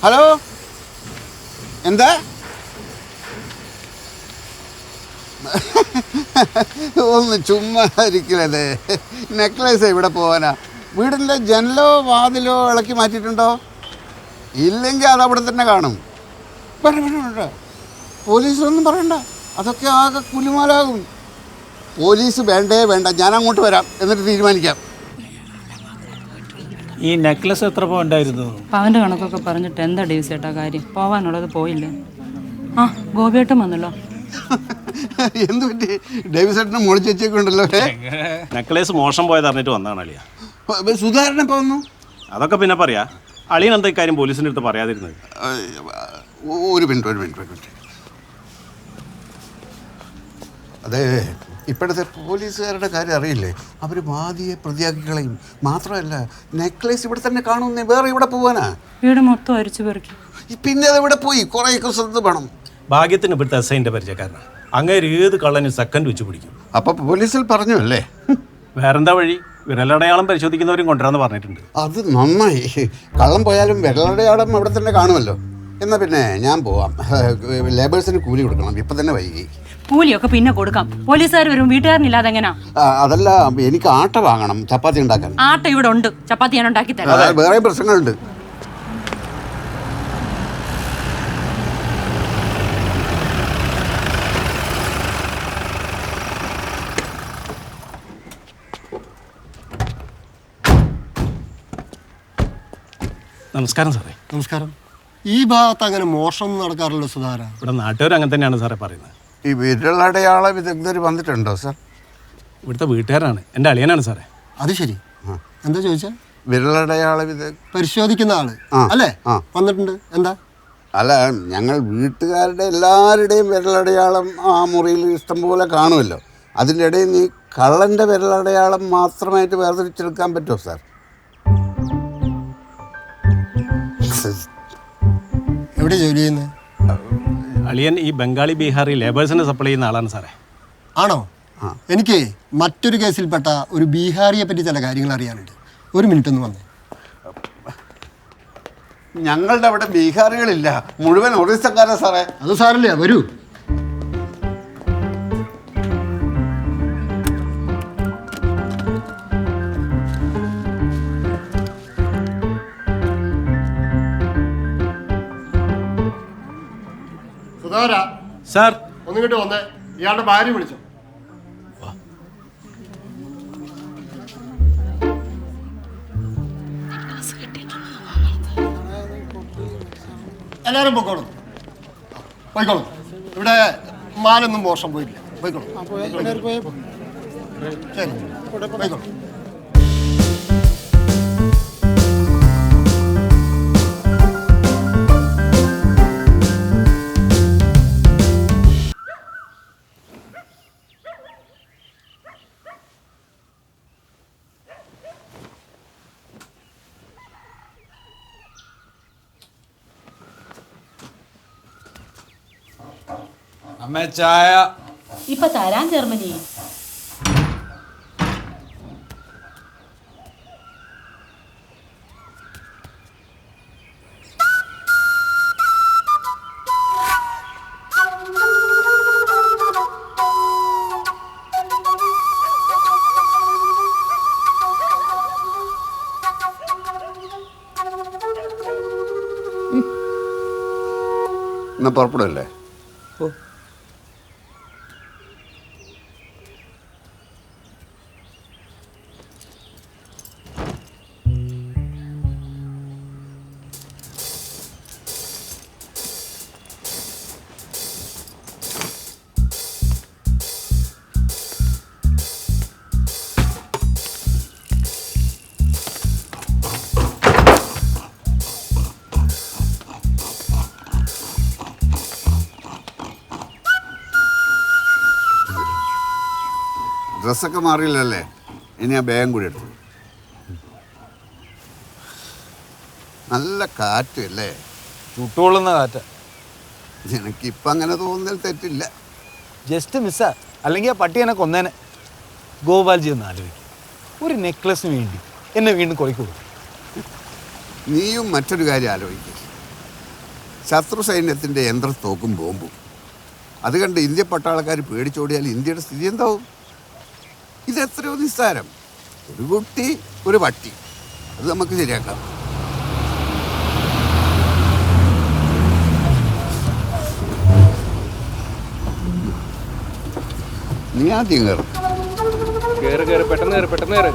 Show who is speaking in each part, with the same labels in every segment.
Speaker 1: Hello, എന്താ? ഒന്ന് ചുമ്മാ ഇരിക്കലേ. നെക്ലേസ് ഇവിടെ പോകാനാ? വീടിൻ്റെ ജനലോ വാതിലോ ഇളക്കി മാറ്റിയിട്ടുണ്ടോ? ഇല്ലെങ്കിൽ അതവിടെ തന്നെ കാണും. വേണ്ട, പോലീസിലൊന്നും പറയണ്ട, അതൊക്കെ ആകെ കുലുമാലാകും. പോലീസ് വേണ്ടേ വേണ്ട, ഞാൻ അങ്ങോട്ട് വരാം, എന്നിട്ട് തീരുമാനിക്കാം.
Speaker 2: ഈ നെക്ലസ് എത്ര പോണ്ടായിരുന്നു?
Speaker 3: പവൻ്റെ കണക്കൊക്കെ പറഞ്ഞിട്ട് എന്താ ഡേവിസ് ചേട്ടാ കാര്യം? പോവാനുള്ളത് പോയില്ലേ? ആ, ഗോപിയേട്ടൻ വന്നല്ലോ.
Speaker 1: എന്ത് പറ്റി? ഡേവിസ് ചേട്ടനെ മോളിച്ച് വെച്ചേക്കുണ്ടല്ലോ.
Speaker 4: നെക്ലേസ് മോശം പോയത് അറിഞ്ഞിട്ട് വന്നതാണ് അളിയ.
Speaker 1: സുധാരണ ഇപ്പോൾ വന്നു.
Speaker 4: അതൊക്കെ പിന്നെ പറയാ. അളിയൻ എന്താ ഇക്കാര്യം പോലീസിൻ്റെ അടുത്ത് പറയാതിരുന്നത്?
Speaker 1: ഒരു മിനിറ്റ്. അതെ, ഇപ്പോഴത്തെ പോലീസുകാരുടെ കാര്യം അറിയില്ലേ? അവർ വാദിയെ പ്രതിയാക്കി കളയും. മാത്രമല്ല, നെക്ലേസ് ഇവിടെ തന്നെ കാണുന്നേ, വേറെ ഇവിടെ പോവാനാ?
Speaker 3: വീട് മൊത്തം അരിച്ചു പെറുക്കി.
Speaker 1: പിന്നെ അത് ഇവിടെ പോയി കുറേയൊക്കെ ശ്രദ്ധ വേണം.
Speaker 4: ഭാഗ്യത്തിന് ഇവിടുത്തെ എസ്ഐൻ്റെ പരിചയക്കാരനാണ്. അങ്ങേര് ഏത് കള്ളനും സെക്കൻഡ് വെച്ച് പിടിക്കും.
Speaker 1: അപ്പോൾ പോലീസിൽ പറഞ്ഞു അല്ലേ?
Speaker 4: വേറെന്താ വഴി? വിരലടയാളം പരിശോധിക്കുന്നവരും കൊണ്ടുവരാന്ന് പറഞ്ഞിട്ടുണ്ട്.
Speaker 1: അത് നന്നായി. കള്ളം പോയാലും വിരലടയാളം അവിടെ തന്നെ കാണുമല്ലോ. എന്നാൽ പിന്നെ ഞാൻ പോവാം. ലേബേഴ്സിന് കൂലി കൊടുക്കണം, ഇപ്പം തന്നെ വൈകി.
Speaker 3: കൂലിയൊക്കെ പിന്നെ കൊടുക്കാം. പോലീസുകാർ വരും, വീട്ടുകാരനില്ലാതെ എങ്ങനെയാ?
Speaker 1: അതല്ല, എനിക്ക് ആട്ട വാങ്ങണം ചപ്പാത്തി ഉണ്ടാക്കാൻ.
Speaker 3: ആട്ട ഇവിടെ ഉണ്ട്, ചപ്പാത്തി ഞാൻ ഉണ്ടാക്കി തരാം.
Speaker 1: വേറെ പ്രശ്നങ്ങളുണ്ട്.
Speaker 4: നമസ്കാരം സാറേ.
Speaker 5: നമസ്കാരം. ഈ ഭാഗത്ത് അങ്ങനെ മോഷണം നടക്കാറില്ല സുധാര.
Speaker 4: ഇവിടെ നാട്ടുകാർ അങ്ങനെ തന്നെയാണ് സാറേ പറയുന്നത്.
Speaker 1: ഈ വിരലടയാള വിദഗ്ധർ വന്നിട്ടുണ്ടോ സാർ?
Speaker 4: ഇവിടുത്തെ വീട്ടുകാരാണ്, എൻ്റെ അളിയനാണ് സാറേ.
Speaker 5: അത് ശരി. എന്താ ചോദിച്ചാൽ?
Speaker 1: വിരലടയാള വിദഗ്ധ
Speaker 5: പരിശോധിക്കുന്ന ആള് അല്ലേ? വന്നിട്ടുണ്ട്. എന്താ?
Speaker 1: അല്ല, ഞങ്ങൾ വീട്ടുകാരുടെ എല്ലാവരുടെയും വിരലടയാളം ആ മുറിയിൽ ഇഷ്ടംപോലെ കാണുമല്ലോ. അതിൻ്റെ ഇടയിൽ ഈ കള്ളൻ്റെ വിരലടയാളം മാത്രമായിട്ട് വേർതിരിച്ചെടുക്കാൻ പറ്റുമോ സാർ?
Speaker 5: എവിടെ ജോലി ചെയ്യുന്നത്?
Speaker 4: അളിയൻ ഈ ബംഗാളി ബീഹാറി ലേബേഴ്സിനെ സപ്ലൈ ചെയ്യുന്ന ആളാണ് സാറേ.
Speaker 5: ആണോ? എനിക്ക് മറ്റൊരു കേസിൽപ്പെട്ട ഒരു ബീഹാറിയെ പറ്റി ചില കാര്യങ്ങൾ അറിയാനുണ്ട്. ഒരു മിനിറ്റ് ഒന്ന് വന്നേ.
Speaker 1: ഞങ്ങളുടെ അവിടെ ബീഹാറികളില്ല, മുഴുവൻ ഒറീസക്കാരാ സാറേ.
Speaker 5: അത് സാരല്ലേ, വരൂ. സുധാര
Speaker 4: സാർ,
Speaker 5: ഒന്നിങ്ങോട്ട് വന്നേ. ഇയാളുടെ ഭാര്യ വിളിച്ചോ? എല്ലാവരും പോയിക്കോളും. ഇവിടെ മാലൊന്നും മോശം പോയില്ല. പോയിക്കോളും. ശരി, പോയിക്കോളും.
Speaker 2: അമ്മ ചായ.
Speaker 3: ഇപ്പൊ തരാൻ ജർമ്മനി.
Speaker 1: എന്നാൽ പുറപ്പെടുമല്ലേ? ഡ്രസ്സൊക്കെ മാറിയില്ലല്ലേ? ഇനി ആ ബാഗും കൂടി എടുത്തു. നല്ല കാറ്റ് അല്ലേ?
Speaker 2: ചുട്ടുകൊള്ളുന്ന കാറ്റ.
Speaker 1: എനിക്കിപ്പം അങ്ങനെ തോന്നുന്നതിൽ തെറ്റില്ല.
Speaker 2: ജസ്റ്റ് മിസ്സാ, അല്ലെങ്കിൽ ആ പട്ടി എന്നെ കൊന്നേനെ. ഗോപാൽജി ഒന്ന് ആലോചിക്കും, ഒരു നെക്ലസിന് വേണ്ടി എന്നെ വീണ്ടും കുറയ്ക്കൂ.
Speaker 1: നീയും മറ്റൊരു കാര്യം ആലോചിക്കും. ശത്രു സൈന്യത്തിൻ്റെ യന്ത്രത്തോക്കും ബോംബും. അത് കണ്ട് ഇന്ത്യ പട്ടാളക്കാർ പേടിച്ചോടിയാൽ ഇന്ത്യയുടെ സ്ഥിതി എന്താവും? ഇതെത്രയോ നിസ്സാരം. ഒരു കുട്ടി, ഒരു പട്ടി, അത് നമുക്ക് ശരിയാക്കാം. നീ ആദ്യം കയറും.
Speaker 6: കേറ് പെട്ടെന്ന് കയറ്.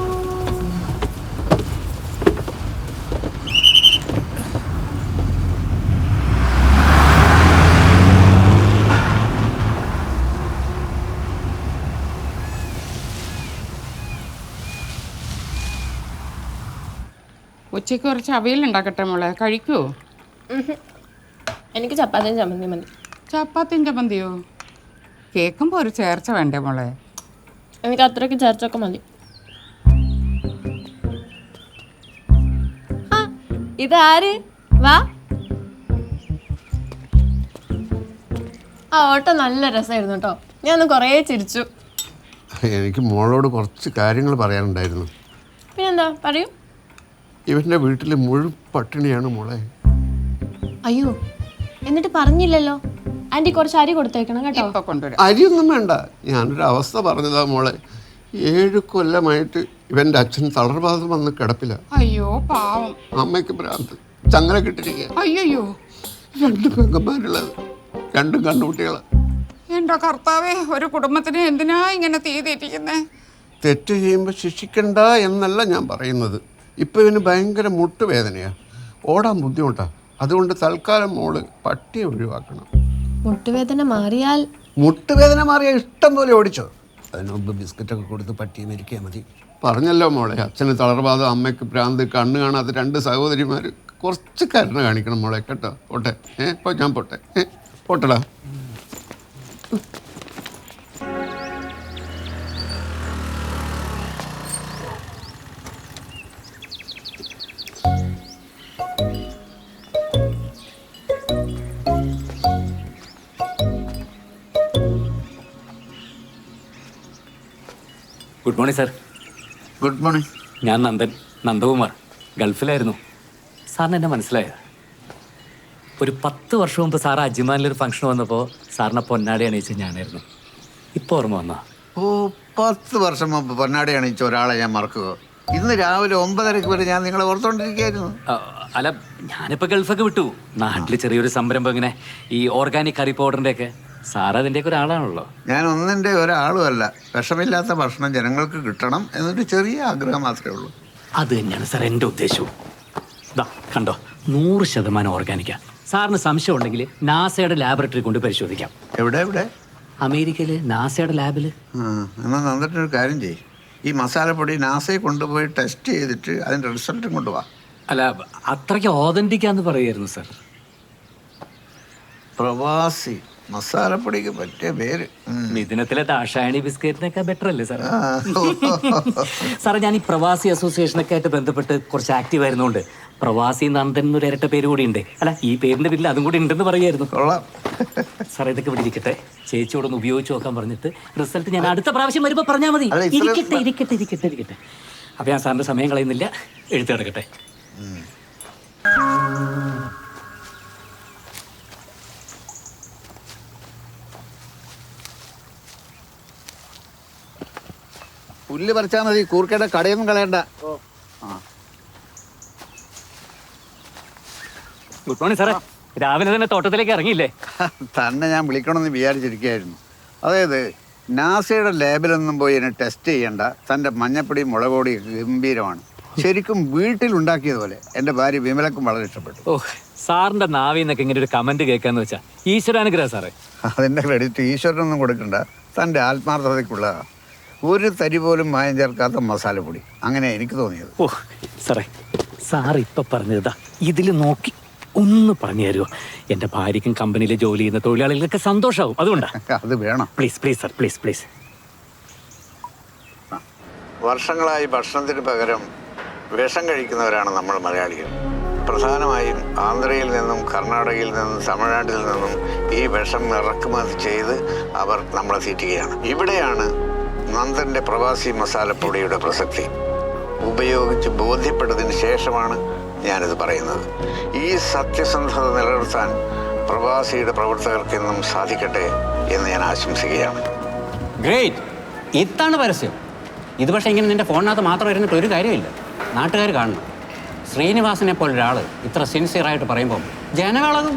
Speaker 3: ഉച്ചയ്ക്ക് കുറച്ച് അവിയലുണ്ടാക്കട്ടെ മോളെ, കഴിക്കുമോ?
Speaker 7: എനിക്ക് ചപ്പാത്തിയും ചമ്മന്തി മതി.
Speaker 3: ചപ്പാത്തിയും ചമ്മന്തിയോ? കേൾക്കുമ്പോൾ ഒരു ചേർച്ച വേണ്ടേ മോളെ?
Speaker 7: എനിക്ക് അത്രയ്ക്ക് ചേർച്ചൊക്കെ മതി. ഇതാര്? വാ. ആ ഓട്ടം നല്ല രസമായിരുന്നു കേട്ടോ. ഞാൻ കുറേ ചിരിച്ചു.
Speaker 1: എനിക്ക് മോളോട് കുറച്ച് കാര്യങ്ങൾ പറയാനുണ്ടായിരുന്നു.
Speaker 7: പിന്നെന്താ, പറയൂ.
Speaker 1: ഇവൻ്റെ വീട്ടിൽ മുഴുവൻ പട്ടിണിയാണ് മോളെ.
Speaker 7: അയ്യോ, എന്നിട്ട് പറഞ്ഞില്ലല്ലോ. ആൻറ്റി കുറച്ച് അരി കൊടുത്തേക്കണം കേട്ടോ.
Speaker 3: ഇപ്പൊ കൊണ്ടുവരാം.
Speaker 1: അരിയൊന്നും വേണ്ട, ഞാനൊരു അവസ്ഥ പറഞ്ഞതാ മോളെ. 7 കൊല്ലമായിട്ട് ഇവൻ്റെ അച്ഛൻ തളർവാദം വന്ന് കിടപ്പില്ല.
Speaker 3: അയ്യോ പാവം.
Speaker 1: അമ്മയ്ക്ക് ഭ്രാന്ത്, ചങ്ങല കിട്ടിരിക്കുക.
Speaker 3: അയ്യോ
Speaker 1: 2 പെങ്ങന്മാരുള്ളത്, 2 കണ്ണുകുട്ടികളാണ്.
Speaker 3: എന്റെ കർത്താവേ, ഒരു കുടുംബത്തിന് എന്തിനാ ഇങ്ങനെ തീ തെറ്റിക്കുന്നേ?
Speaker 1: തെറ്റ് ചെയ്യുമ്പോൾ ശിക്ഷിക്കണ്ട എന്നല്ല ഞാൻ പറയുന്നത്. ഇപ്പം ഇവന് ഭയങ്കര മുട്ടുവേദനയാണ്, ഓടാൻ ബുദ്ധിമുട്ടാണ്. അതുകൊണ്ട് തൽക്കാലം മോള് പട്ടിയെ ഒഴിവാക്കണം.
Speaker 7: മുട്ടുവേദന മാറിയാൽ?
Speaker 1: മുട്ടുവേദന മാറിയാൽ ഇഷ്ടം പോലെ ഓടിച്ചോ. അതിനുമുമ്പ് ബിസ്ക്കറ്റൊക്കെ കൊടുത്ത് പട്ടിയെ മരിക്കാൻ മതി. പറഞ്ഞല്ലോ മോളെ, അച്ഛന് തളർവാദം, അമ്മയ്ക്ക് ഭ്രാന്ത്, കണ്ണ് കാണാത്ത 2 സഹോദരിമാർ. കുറച്ച് കരുണ കാണിക്കണം മോളെ കേട്ടോ. പോട്ടെ, ഇപ്പോൾ ഞാൻ പോട്ടെ. പോട്ടടാ.
Speaker 8: Good morning sir.
Speaker 1: Good morning.
Speaker 8: ഞാൻ നന്ദകുമാർ, ഗൾഫിലായിരുന്നു. സാറിന് എന്നെ മനസ്സിലായോ? ഒരു 10 വർഷം മുമ്പ് സാർ അജ്മാനിലൊരു ഫംഗ്ഷൻ വന്നപ്പോൾ സാറിനെ പൊന്നാടി അണിയിച്ച് ഞാനായിരുന്നു. ഇപ്പോൾ ഓർമ്മ വന്നോ?
Speaker 1: ഓ, 10 വർഷം മുമ്പ് പൊന്നാടി അണിയിച്ച ഒരാളെ ഞാൻ മറക്കുക? ഇന്ന് രാവിലെ 9:30 വരെ ഞാൻ നിങ്ങളെ ഓർത്തോണ്ടിരിക്കുകയായിരുന്നു.
Speaker 8: അല്ല, ഞാനിപ്പോൾ ഗൾഫൊക്കെ വിട്ടു. നാട്ടിൽ ചെറിയൊരു സംരംഭം, ഇങ്ങനെ ഈ ഓർഗാനിക് കറി പൗഡറിൻ്റെ ഒക്കെ. സാർ അതിൻ്റെയൊക്കെ ഒരാളാണല്ലോ.
Speaker 1: ഞാൻ ഒന്നിൻ്റെ ഒരാളുമല്ല. വിഷമില്ലാത്ത ഭക്ഷണം ജനങ്ങൾക്ക് കിട്ടണം എന്നൊരു ചെറിയ ആഗ്രഹം മാത്രമേ ഉള്ളൂ.
Speaker 8: അത് തന്നെയാണ് സാർ എൻ്റെ ഉദ്ദേശവും. ഇതാ കണ്ടോ, 100% ഓർഗാനിക്കാ. സാറിന് സംശയം ഉണ്ടെങ്കിൽ നാസയുടെ ലാബറട്ടറി കൊണ്ട് പരിശോധിക്കാം.
Speaker 1: എവിടെ?
Speaker 8: അമേരിക്കയിൽ നാസയുടെ ലാബിൽ.
Speaker 1: എന്നാൽ നന്നിട്ടൊരു കാര്യം ചെയ്യും, ഈ മസാലപ്പൊടി നാസയെ കൊണ്ടുപോയി ടെസ്റ്റ് ചെയ്തിട്ട് അതിൻ്റെ റിസൾട്ടും കൊണ്ടുപോവാ.
Speaker 8: അല്ല, അത്രയ്ക്ക് ഓതന്റിക്കാന്ന് പറയായിരുന്നു സാർ.
Speaker 1: പ്രവാസി മസാലപ്പൊടിക്ക് പറ്റിയ പേര്.
Speaker 8: മിഥുനത്തിലെ ദാഷായണി ബിസ്ക്കറ്റിനൊക്കെ ബെറ്റർ അല്ലേ സാർ? സാറേ, ഞാൻ ഈ പ്രവാസി അസോസിയേഷനൊക്കെ ആയിട്ട് ബന്ധപ്പെട്ട് കുറച്ച് ആക്റ്റീവ് ആയിരുന്നുകൊണ്ട് പ്രവാസി നന്ദൻ എന്നൊരു ഇരട്ട പേര് കൂടി ഉണ്ട്. അല്ല, ഈ പേരിന്റെ പേരിൽ അതും കൂടി ഉണ്ടെന്ന് പറയായിരുന്നു. സാർ, ഇതൊക്കെ ഇവിടെ ഇരിക്കട്ടെ. ചേച്ചിയോടൊന്ന് ഉപയോഗിച്ച് നോക്കാൻ പറഞ്ഞിട്ട് റിസൾട്ട് ഞാൻ അടുത്ത പ്രാവശ്യം വരുമ്പോൾ പറഞ്ഞാൽ മതി. ഇരിക്കട്ടെ. അപ്പൊ ഞാൻ സാറിന്റെ സമയം കളയുന്നില്ല, എഴുത്ത് കിടക്കട്ടെ.
Speaker 1: പുല്ല് പറിച്ചാൽ മതി, കൂർക്കയുടെ കടയൊന്നും കളയണ്ട.
Speaker 8: ഗുഡ് മോർണിംഗ് സാറേ. രാവിലെ തന്നെ തോട്ടത്തിലേക്ക് ഇറങ്ങിയില്ലേ?
Speaker 1: തന്നെ ഞാൻ വിളിക്കണമെന്ന് വിചാരിച്ചിരിക്കുകയായിരുന്നു. അതായത് നാസയുടെ ലാബിലൊന്നും പോയി എന്നെ ടെസ്റ്റ് ചെയ്യണ്ട. തൻ്റെ മഞ്ഞപ്പൊടി മുളകൊടി ഗംഭീരമാണ്, ശരിക്കും വീട്ടിലുണ്ടാക്കിയതുപോലെ. എൻ്റെ ഭാര്യ വിമലക്കും വളരെ ഇഷ്ടപ്പെട്ടു.
Speaker 8: ഓ, സാറിന്റെ നാവിന്നൊക്കെ ഇങ്ങനെ ഒരു കമന്റ് കേൾക്കാന്ന് വെച്ചാൽ ഈശ്വരാനുഗ്രഹം സാറേ.
Speaker 1: അതിൻ്റെ ക്രെഡിറ്റ് ഈശ്വരനൊന്നും കൊടുക്കണ്ട, തൻ്റെ ആത്മാർത്ഥതയ്ക്കുള്ളതാണ്. ഒരു തരി പോലും മായം ചേർക്കാത്ത മസാലപ്പൊടി, അങ്ങനെ എനിക്ക് തോന്നിയത്.
Speaker 8: ഓ സാറേ, സാർ ഇപ്പം പറഞ്ഞതാ ഇതിൽ നോക്കി ഒന്ന് പറഞ്ഞു തരുമോ? എൻ്റെ ഭാര്യയ്ക്കും കമ്പനിയിൽ ജോലി ചെയ്യുന്ന തൊഴിലാളികൾക്ക് സന്തോഷമാവും, അതുകൊണ്ടാണ്.
Speaker 1: അത് വേണം.
Speaker 8: Please sir, please.
Speaker 1: വർഷങ്ങളായി ഭക്ഷണത്തിന് പകരം വിഷം കഴിക്കുന്നവരാണ് നമ്മൾ മലയാളികൾ. പ്രധാനമായും ആന്ധ്രയിൽ നിന്നും കർണാടകയിൽ നിന്നും തമിഴ്നാട്ടിൽ നിന്നും ഈ വിഷം ഇറക്കുമതി ചെയ്ത് അവർ നമ്മളെ തീറ്റുകയാണ്. ഇവിടെയാണ് നന്ദൻ്റെ പ്രവാസി മസാലപ്പൊടിയുടെ പ്രസക്തി. ഉപയോഗിച്ച് ബോധ്യപ്പെട്ടതിന് ശേഷമാണ് ഞാനിത് പറയുന്നത്. ഈ സത്യസന്ധത നിലനിർത്താൻ പ്രവാസിയുടെ പ്രവർത്തകർക്കെന്നും സാധിക്കട്ടെ എന്ന് ഞാൻ ആശംസിക്കുകയാണ്.
Speaker 9: ഗ്രേറ്റ്, ഇതാണ് പരസ്യം. ഇത് പക്ഷേ ഇങ്ങനെ നിന്റെ ഫോണിനകത്ത് മാത്രം ഇരുന്നിട്ട് ഒരു കാര്യമില്ല. നാട്ടുകാർ കാണണം. ശ്രീനിവാസനെ പോലൊരാൾ ഇത്ര സിൻസിയറായിട്ട് പറയുമ്പോൾ ജനങ്ങളതും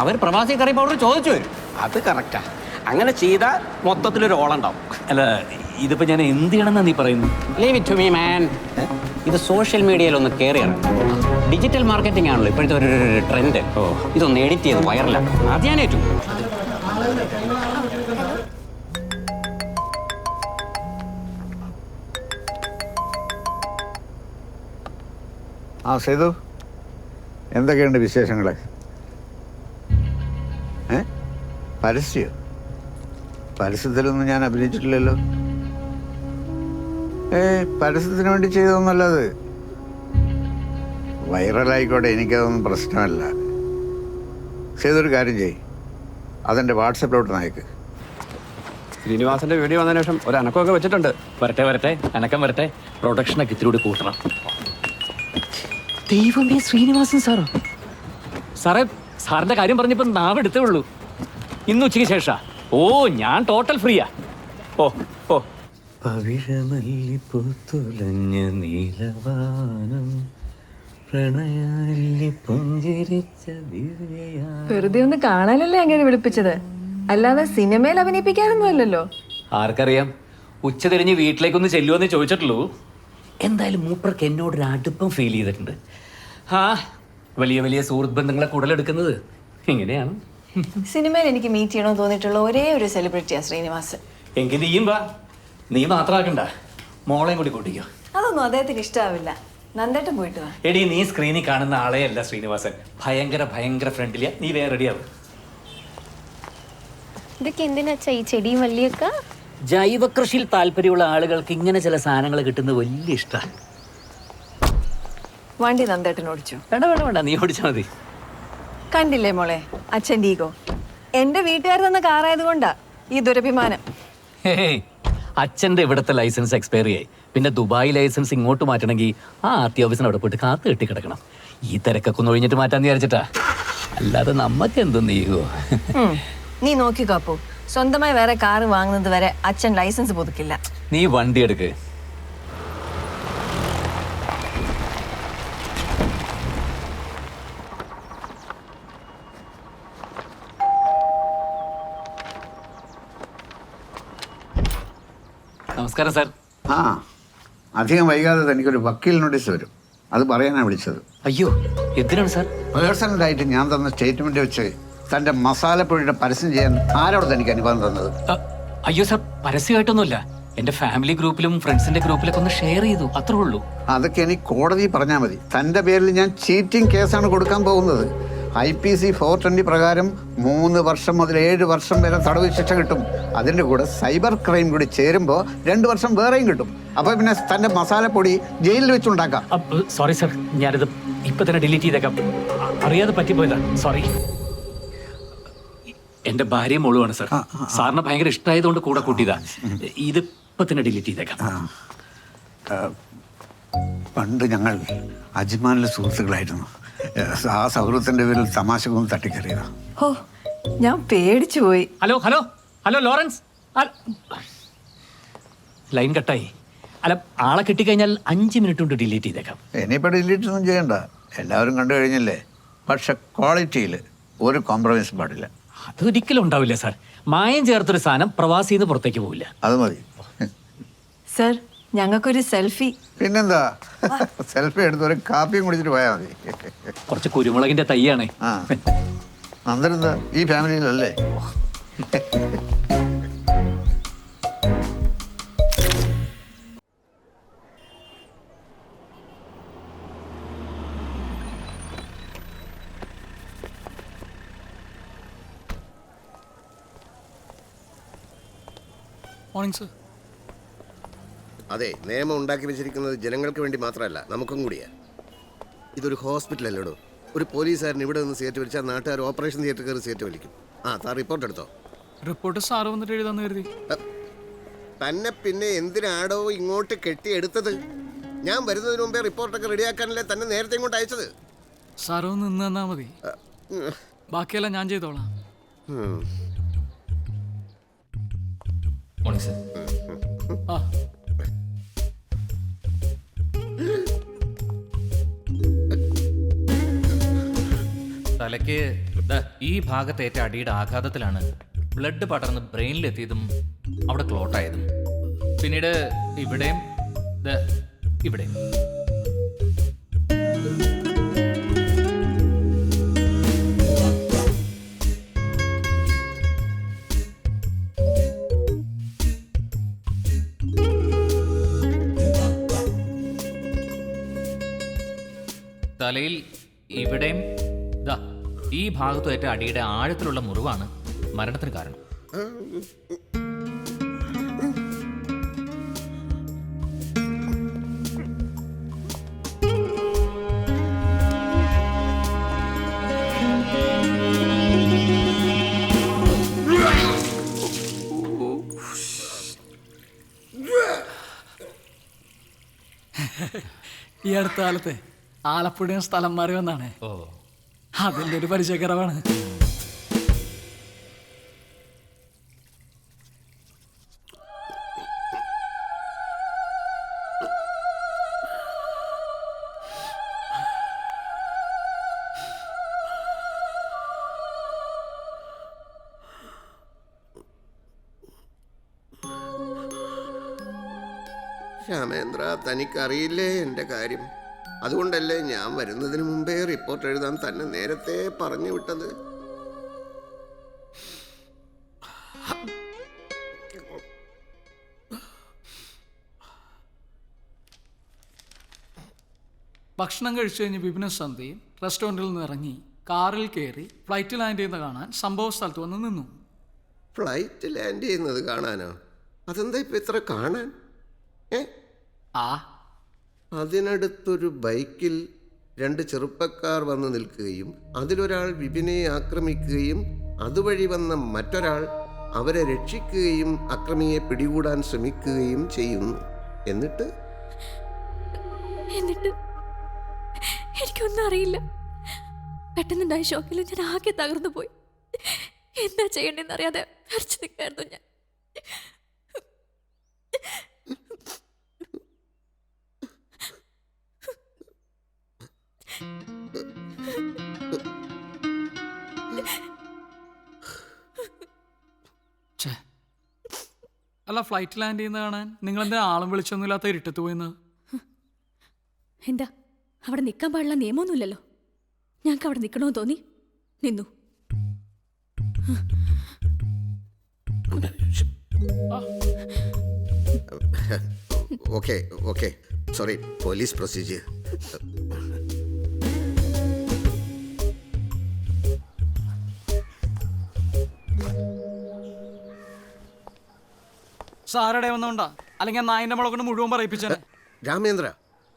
Speaker 9: അവർ പ്രവാസി കറി പൗഡർ ചോദിച്ചു വരും.
Speaker 10: അത് കറക്റ്റാ. അങ്ങനെ ചെയ്താൽ മൊത്തത്തിലൊരു ഓളുണ്ടാവും.
Speaker 8: അല്ല, ഇതിപ്പോൾ ഞാൻ എന്ത് ചെയ്യണമെന്നാ നീ പറയുന്നു? Leave it to me man. ഇത് സോഷ്യൽ മീഡിയയിൽ ഒന്ന് കയറിയാണ്. ഡിജിറ്റൽ മാർക്കറ്റിംഗ് ആണല്ലോ ഇപ്പോഴത്തെ ഒരു ട്രെൻഡ്. ഇതൊന്ന് എഡിറ്റ് ചെയ്ത് വൈറലാക്കും. അത് ഞാൻ ഏറ്റു.
Speaker 1: സേതു, എന്തൊക്കെയുണ്ട് വിശേഷങ്ങൾ? പരസ്യത്തിലൊന്നും ഞാൻ അഭിനയിച്ചിട്ടില്ലല്ലോ. പരസ്യത്തിന് വേണ്ടി ചെയ്തതൊന്നല്ലത്. വൈറലായിക്കോട്ടെ, എനിക്കതൊന്നും പ്രശ്നമല്ല. സേതൊരു കാര്യം ചെയ്യ്, അതെൻ്റെ വാട്സപ്പിലോട്ട് നയക്ക്.
Speaker 10: ശ്രീനിവാസന്റെ വീഡിയോ വന്നതിന് ശേഷം ഒരു അനക്കമൊക്കെ വെച്ചിട്ടുണ്ട്.
Speaker 8: വരട്ടെ, അനക്കം വരട്ടെ. പ്രൊഡക്ഷനൊക്കെ ഇത്തിരി കൂടി കൂട്ടണം. ദൈവമേ, ശ്രീനിവാസൻ സാറോ? സാറിന്റെ കാര്യം പറഞ്ഞപ്പോൾ നാവെടുത്തേ ഉള്ളൂ. ഇന്ന് ഉച്ചയ്ക്ക് ശേഷം. ഓ, ഞാൻ ടോട്ടൽ ഫ്രീയാ. ഓ പവിഴമല്ലിപ്പൂത്തുലഞ്ഞ നീലവാനം പ്രണയാലി പുഞ്ചിരിച്ച
Speaker 11: വെറുതെ ഒന്ന് കാണാനല്ലേ അങ്ങനെ വിളിപ്പിച്ചത്, അല്ലാതെ സിനിമയിൽ അഭിനയിപ്പിക്കാനൊന്നും അല്ലല്ലോ.
Speaker 8: ആർക്കറിയാം, ഉച്ച തിരിഞ്ഞ് വീട്ടിലേക്കൊന്ന് ചെല്ലുമെന്ന് ചോദിച്ചിട്ടുള്ളൂ. എന്തായാലും മൂപ്പർക്ക് എന്നോടൊരു അടുപ്പം ഫീൽ ചെയ്തിട്ടുണ്ട്. വലിയ വലിയ സുഹൃത്ത് ബന്ധങ്ങളെ കൂടുതലെടുക്കുന്നത് ഇങ്ങനെയാണ്.
Speaker 11: സിനിമയിൽ എനിക്ക് മീറ്റ് ചെയ്യണമെന്ന് തോന്നിയിട്ടുള്ള ഒരേ ഒരു സെലിബ്രിറ്റിയാ ശ്രീനിവാസൻ.
Speaker 8: എങ്കിൽ നീയും വാ. നീ മാത്രമാക്കണ്ട, മോളെയും കൂടി കൂട്ടിക്കോ.
Speaker 11: അതൊന്നും അദ്ദേഹത്തിന് ഇഷ്ടാവില്ല. നന്ദേട്ടൻ പോയിട്ട് വാ.
Speaker 8: എടി, നീ സ്ക്രീനിൽ കാണുന്ന ആളെയല്ല ശ്രീനിവാസൻ. ഭയങ്കര ഫ്രണ്ട്ലിയാ. നീ വേറെ റെഡിയാവും.
Speaker 7: ഇതൊക്കെ എന്തിനാ ഈ ചെടിയും വള്ളിയൊക്കെ?
Speaker 8: ജൈവ കൃഷിയിൽ താല്പര്യമുള്ള ആളുകൾക്ക് ഇങ്ങനെ ചില സാധനങ്ങൾ കിട്ടുന്നത് വലിയ ഇഷ്ടമാണ്.
Speaker 11: വണ്ടി നന്ദേട്ടൻ ഓടിച്ചു.
Speaker 8: വേണ്ട, നീ ഓടിച്ചാൽ മതി.
Speaker 11: കണ്ടില്ലേ മോളെ അച്ഛൻ്റെ ഈഗോ. എന്റെ വീട്ടുകാർ തന്ന കാറായതുകൊണ്ടാ ഈ ദുരഭിമാനം.
Speaker 8: അച്ഛൻ്റെ ഇവിടുത്തെ ലൈസൻസ് എക്സ്പയറി ആയി. പിന്നെ ദുബായ് ലൈസൻസ് ഇങ്ങോട്ട് മാറ്റണമെങ്കിൽ ആ RT ഓഫീസിന് അവിടെ പോയിട്ട് കാത്തു കെട്ടി കിടക്കണം. ഈ തിരക്കൊക്കെ ഒന്ന് ഒഴിഞ്ഞിട്ട് മാറ്റാന്ന് വിചാരിച്ചിട്ടാ. അല്ലാതെ നമുക്ക് എന്തൊന്നും ഈഗോ.
Speaker 11: നീ നോക്കിക്കോപ്പു, സ്വന്തമായി വേറെ കാറ് വാങ്ങുന്നത് വരെ അച്ഛൻ ലൈസൻസ് പുതുക്കില്ല.
Speaker 8: നീ വണ്ടി എടുക്ക്. നമസ്കാരം സാർ.
Speaker 1: അധികം വൈകാതെ തനിക്കൊരു വക്കീൽ നോട്ടീസ് വരും. അത് പറയാനാണ് വിളിച്ചത്.
Speaker 8: അയ്യോ, എന്തിനാണ് സാർ?
Speaker 1: പേഴ്സണലായിട്ട് ഞാൻ തന്ന സ്റ്റേറ്റ്മെന്റ് വെച്ച് തൻ്റെ മസാലപ്പൊടിയുടെ പരസ്യം ചെയ്യാൻ ആരോട് തനിക്ക് അനുവാദം തന്നത്?
Speaker 8: അയ്യോ സാർ, പരസ്യമായിട്ടൊന്നുമില്ല. എൻ്റെ ഫാമിലി ഗ്രൂപ്പിലും ഫ്രണ്ട്സിന്റെ ഗ്രൂപ്പിലൊക്കെ ഒന്ന് ഷെയർ ചെയ്തു, അത്രേ ഉള്ളൂ.
Speaker 1: അതൊക്കെ എനിക്ക് കോടതി പറഞ്ഞാൽ മതി. തൻ്റെ പേരിൽ ഞാൻ ചീറ്റിംഗ് കേസാണ് കൊടുക്കാൻ പോകുന്നത്. IPC 420 പ്രകാരം 3 വർഷം മുതൽ 7 വർഷം വരെ തടവ് ശിക്ഷ കിട്ടും. അതിൻ്റെ കൂടെ സൈബർ ക്രൈം കൂടി ചേരുമ്പോൾ 2 വർഷം വേറെയും കിട്ടും. അപ്പോൾ പിന്നെ തൻ്റെ മസാലപ്പൊടി ജയിലിൽ വെച്ചുണ്ടാക്കാം.
Speaker 8: സോറി സാർ, ഞാനിത് ഇപ്പൊ തന്നെ ഡിലീറ്റ് ചെയ്തേക്കാം. അറിയാതെ പറ്റിപ്പോയതാ, സോറി. എൻ്റെ ഭാര്യയും മോളുമാണ് സാർ. സാറിന് ഭയങ്കര ഇഷ്ടമായതുകൊണ്ട് കൂടെ കൂട്ടിയതാ. ഇത് ഇപ്പൊ തന്നെ ഡിലീറ്റ് ചെയ്തേക്കാം.
Speaker 1: പണ്ട് ഞങ്ങൾ അജ്മാനിലെ സുഹൃത്തുക്കളായിരുന്നു. ആ സൗഹൃദത്തിൻ്റെ പേരിൽ തമാശകൊന്നും തട്ടിക്കറിയതാ.
Speaker 11: ഓ, ഞാൻ പേടിച്ചു പോയി.
Speaker 8: Hello Lawrence. ലൈൻ കട്ടായി. അല്ല, ആളെ കിട്ടിക്കഴിഞ്ഞാൽ 5 മിനിറ്റ് കൊണ്ട് ഡിലീറ്റ് ചെയ്തേക്കാം.
Speaker 1: ഇനിയിപ്പോൾ ഡിലീറ്റ് ഒന്നും ചെയ്യണ്ട, എല്ലാവരും കണ്ടു കഴിഞ്ഞില്ലേ. പക്ഷെ ക്വാളിറ്റിയിൽ ഒരു കോംപ്രമൈസ് പാടില്ല.
Speaker 8: അതൊരിക്കലും ഉണ്ടാവില്ല സാർ. മായം ചേർത്തൊരു സാധനം പ്രവാസിന്ന് പുറത്തേക്ക് പോവില്ല.
Speaker 1: അത് മതി.
Speaker 11: സർ, ഞങ്ങൾക്കൊരു സെൽഫി.
Speaker 1: പിന്നെന്താ, സെൽഫി എടുത്ത് ഒരു കാപ്പിയും കുടിച്ചിട്ട് പോയാൽ മതി.
Speaker 8: കുറച്ച് കുരുമുളകിന്റെ തൈയാണ്.
Speaker 1: അന്നെന്താ, ഈ ഫാമിലിയിലല്ലേ?
Speaker 12: അതെ, നിയമം ഉണ്ടാക്കി വെച്ചിരിക്കുന്നത് ജനങ്ങൾക്ക് വേണ്ടി മാത്രമല്ല, നമുക്കും കൂടിയാ. ഇതൊരു ഹോസ്പിറ്റൽ അല്ലേടോ. ഒരു പോലീസുകാരൻ ഇവിടെ നിന്ന് സീറ്റ് വലിച്ചാൽ നാട്ടുകാർ ഓപ്പറേഷൻ തിയേറ്റർ കയറി സീറ്റ് വലിക്കും. താൻ റിപ്പോർട്ട് എടുത്തോ?
Speaker 6: റിപ്പോർട്ട് സാറ് വന്നിട്ട് എഴുതാന്ന് കരുതി.
Speaker 12: തന്നെ പിന്നെ എന്തിനാടോ ഇങ്ങോട്ട് കെട്ടിയെടുത്തത്? ഞാൻ വരുന്നതിന് മുമ്പേ റിപ്പോർട്ടൊക്കെ റെഡിയാക്കാനല്ലേ തന്നെ നേരത്തെ ഇങ്ങോട്ട് അയച്ചത്.
Speaker 6: സാറ് ഒന്ന് നിന്ന് തന്നാ മതി, ബാക്കിയെല്ലാം ഞാൻ ചെയ്തോളാം. ആ
Speaker 13: തലയ്ക്ക് ഈ ഭാഗത്തേറ്റ അടിയുടെ ആഘാതത്തിലാണ് ബ്ലഡ് പടർന്ന് ബ്രെയിനിലെത്തിയതും അവിടെ ക്ലോട്ടായതും. പിന്നീട് ഇവിടെയും ഇവിടെയും. തലയിൽ ഇവിടെയും ഈ ഭാഗത്തുമേറ്റ അടിയുടെ ആഴത്തിലുള്ള മുറിവാണ് മരണത്തിന് കാരണം.
Speaker 6: ഈ അടുത്ത കാലത്തെ ആലപ്പുഴയും സ്ഥലം മാറി വന്നാണ്. അതിൻ്റെ ഒരു പരിചയക്കറവാണ്.
Speaker 12: രാമേന്ദ്ര, തനിക്കറിയില്ലേ എൻ്റെ കാര്യം? അതുകൊണ്ടല്ലേ ഞാൻ വരുന്നതിന് മുമ്പേ റിപ്പോർട്ട് എഴുതാൻ തന്നെ നേരത്തെ പറഞ്ഞു വിട്ടത്.
Speaker 6: ഭക്ഷണം കഴിച്ചു കഴിഞ്ഞ് വിപിന സന്ധി റെസ്റ്റോറൻറ്റിൽ നിന്ന് ഇറങ്ങി കാറിൽ കയറി ഫ്ലൈറ്റ് ലാൻഡ് ചെയ്യുന്നത് കാണാൻ സംഭവ സ്ഥലത്ത് വന്ന് നിന്നു.
Speaker 12: ഫ്ലൈറ്റ് ലാൻഡ് ചെയ്യുന്നത് കാണാനോ? അതെന്താ ഇപ്പം ഇത്ര കാണാൻ? അതിനടുത്തൊരു ബൈക്കിൽ 2 ചെറുപ്പക്കാർ വന്ന് നിൽക്കുകയും അതിലൊരാൾ വിപിനെ ആക്രമിക്കുകയും അതുവഴി വന്ന മറ്റൊരാൾ അവരെ രക്ഷിക്കുകയും അക്രമിയെ പിടികൂടാൻ ശ്രമിക്കുകയും ചെയ്യുന്നു. എന്നിട്ട്
Speaker 7: എനിക്കൊന്നും അറിയില്ല. പെട്ടെന്നുണ്ടായ ഷോക്കിൽ ഞാൻ ആകെ തകർന്നു പോയി. എന്താ ചെയ്യണ്ടെന്ന് അറിയാതെ അരച്ചു നിൽക്കായിരുന്നു ഞാൻ.
Speaker 6: അല്ല, ഫ്ലൈറ്റ് ലാൻഡ് ചെയ്യുന്ന കാണാൻ നിങ്ങൾ എന്താ ആളും വിളിച്ചൊന്നുമില്ലാത്ത ഇരുട്ടത്ത് പോയെന്ന്?
Speaker 7: എന്താ അവിടെ നിൽക്കാൻ പാടില്ല നിയമമൊന്നുമില്ലല്ലോ. ഞങ്ങൾക്ക് അവിടെ നിൽക്കണമെന്ന് തോന്നി നിന്നു.
Speaker 12: Okay okay, sorry, police procedure.
Speaker 6: സാറടെ വന്നോണ്ടാ, അല്ലെങ്കിൽ നായിന്റെ മുളക് കൊണ്ട് മുഴുവൻ പറയിപ്പിച്ചേ.
Speaker 12: Ramendra,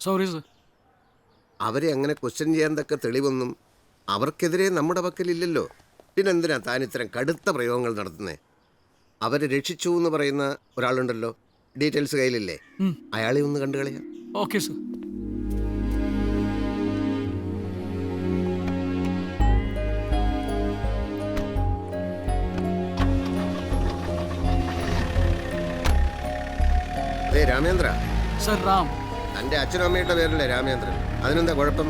Speaker 6: sorry sir.
Speaker 12: അവരെ അങ്ങനെ ക്വസ്റ്റ്യൻ ചെയ്യാൻ തക്ക തെളിവൊന്നും അവർക്കെതിരെ നമ്മുടെ പക്കലില്ലല്ലോ. പിന്നെന്തിനാ താൻ ഇത്തരം കടുത്ത പ്രയോഗങ്ങൾ നടത്തുന്നേ? അവരെ രക്ഷിച്ചു എന്ന് പറയുന്ന ഒരാളുണ്ടല്ലോ, ഡീറ്റെയിൽസ് കയ്യിലില്ലേ? അയാളെ ഒന്ന് കണ്ടു കളയാം.
Speaker 6: Okay sir.
Speaker 12: അതെ രാമേന്ദ്ര.
Speaker 6: സർ, റാം.
Speaker 12: തൻ്റെ അച്ഛനും അമ്മയുടെ പേരല്ലേ രാമേന്ദ്രൻ? അതിനെന്താ കുഴപ്പം?